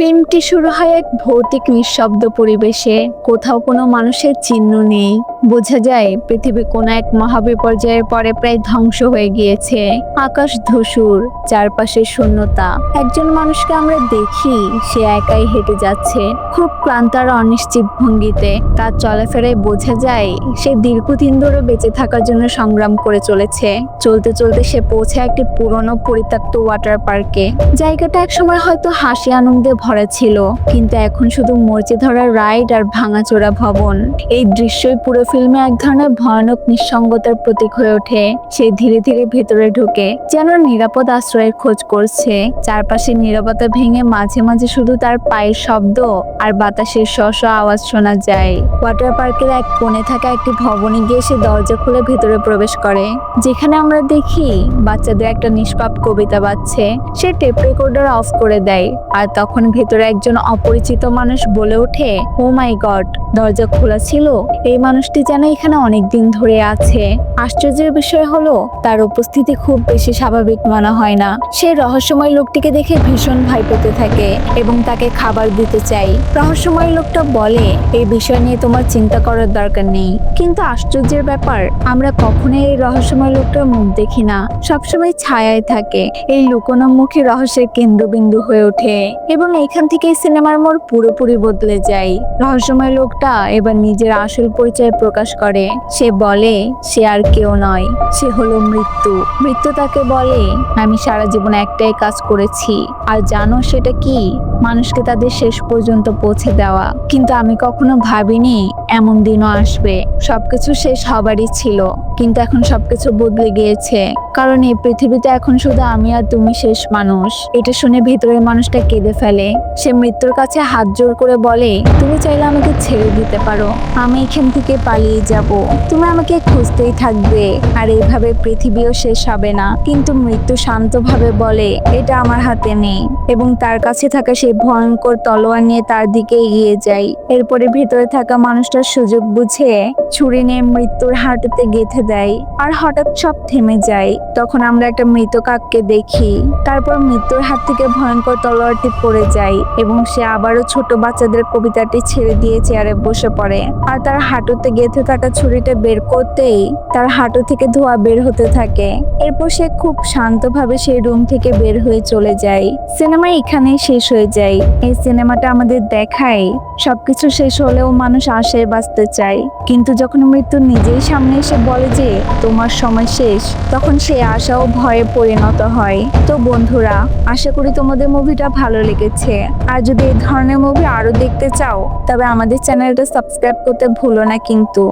ফিল্মটি শুরু হয় এক ভৌতিক নিঃশব্দ পরিবেশে। কোথাও কোনো মানুষের চিহ্ন নেই। বোঝা যায় পৃথিবী কোনো এক মহাবিপর্যয়ের পরে প্রায় ধ্বংস হয়ে গিয়েছে। আকাশ ধূসর, চারপাশে শূন্যতা। একজন মানুষকে আমরা দেখি, সে একাই হেঁটে যাচ্ছে, খুব ক্লান্ত আর অনিশ্চিত ভঙ্গিতে। তার চলাফেরায় বোঝা যায় সে দীর্ঘদিন ধরে বেঁচে থাকার জন্য সংগ্রাম করে চলেছে। চলতে চলতে সে পৌঁছায় একটি পুরনো পরিত্যক্ত ওয়াটার পার্কে। জায়গাটা একসময় হয়তো হাসি আনন্দে ভরা ছিল, কিন্তু এখন শুধু মরচে ধরা রাইড আর ভাঙাচোরা ভবন। এই দৃশ্যই পুরো ফিল্মে এক ধরনের ভয়ানক নিঃসঙ্গতার প্রতীক হয়ে ওঠে। সে ধীরে ধীরে ভেতরে ঢোকে, যেন নিরাপদ আশ্রয়ের খোঁজ করছে। চারপাশে নীরবতা ভেঙে মাঝে মাঝে শুধু তার পায়ের শব্দ আর বাতাসের শশ আওয়াজ শোনা যায়। ওয়াটার পার্কের এক কোণে থাকা একটি ভবনে গিয়ে সে দরজা খুলে ভেতরে প্রবেশ করে, যেখানে আমরা দেখি বাচ্চাদের একটা নিষ্পাপ কবিতা বাজছে। সে টেপ রেকর্ডার অফ করে দেয়, আর তখন ভেতরে একজন অপরিচিত মানুষ বলে ওঠে, ও মাই গড, দরজা খোলা ছিল। এই মানুষটি যেন এখানে অনেকদিন ধরে আছে। আশ্চর্যের বিষয় হলো তার উপস্থিতি খুব বেশি স্বাভাবিক মনে হয় না। সে রহস্যময় লোকটিকে দেখে ভীষণ ভয় পেতে থাকে এবং তাকে খাবার দিতে চাই। রহস্যময় লোকটা বলে, এই বিষয় নিয়ে তোমার চিন্তা করার দরকার নেই। কিন্তু আশ্চর্যের ব্যাপার, আমরা কখনোই এই রহস্যময় লোকটার মুখ দেখি না। সবসময় ছায়ায় থাকে। এই লুকোনো মুখী রহস্যের কেন্দ্রবিন্দু হয়ে ওঠে এবং এখান থেকে সিনেমার মোড় পুরোপুরি বদলে যায়। রহস্যময় লোকটা এবার নিজের আসল পরিচয় প্রকাশ করে। সে বলে সে আর কেউ নয়, সে হলো মৃত্যু। মৃত্যু তাকে বলে, আমি সারা জীবন একটাই কাজ করেছি, আর জানো সেটা কি? মানুষকে তাদের শেষ পর্যন্ত পৌঁছে দেওয়া। কিন্তু আমি কখনো ভাবিনি এমন দিনও আসবে। সবকিছু শেষ হবারই ছিল, কিন্তু এখন সবকিছু বদলে গিয়েছে, কারণ এই পৃথিবীতে এখন শুধু আমি আর তুমি শেষ মানুষ। এটা শুনে ভিতরের মানুষটা কেঁদে ফেলে। সে মৃত্যুর কাছে হাত জোর করে বলে, তুমি চাইলে আমাকে ছেড়ে দিতে পারো, আমি এখান থেকে পালিয়ে যাব। তুমি আমাকে খুঁজতেই থাকবে, আর এইভাবে পৃথিবীও শেষ হবে না। কিন্তু মৃত্যু শান্তভাবে বলে, এটা আমার হাতে নেই, এবং তার কাছে থাকা সেই ভয়ঙ্কর তলোয়ার নিয়ে তার দিকে এগিয়ে যায়। এরপরে ভিতরে থাকা মানুষটার সুযোগ বুঝে ছুরি নিয়ে মৃত্যুর হাঁটুতে গেঁথে দেয়, আর হঠাৎ সব থেমে যায়। তখন আমরা একটা মৃত কাককে দেখি। তারপর মৃত্যুর হাত থেকে ভয়ঙ্কর তলোয়ারটি পড়ে যায় এবং সে আবারও ছোট বাচ্চাদের কবিতাটি ছেড়ে দিয়ে চেয়ারে বসে পড়ে। আর তার হাঁটুতে গেঁথে থাকা ছুরিটা বের করতেই তার হাঁটু থেকে ধোঁয়া বের হতে থাকে। এরপর সে খুব শান্তভাবে সেই রুম থেকে বের হয়ে চলে যায়। সিনেমা এখানেই শেষ হয়ে যায়। এই সিনেমাটা আমাদের দেখায় সবকিছু শেষ হলেও মানুষ আশায় বাঁচতে চায়, কিন্তু যখন মৃত্যু নিজেই সামনে এসে বলে যে তোমার সময় শেষ, তখন সেই আশাও ভয়ে পরিণত হয়। তো বন্ধুরা, আশা করি তোমাদের মুভিটা ভালো লেগেছে। আর যদি এই ধরনের মুভি আরো দেখতে চাও, তবে আমাদের চ্যানেলটা সাবস্ক্রাইব করতে ভুলো না কিন্তু।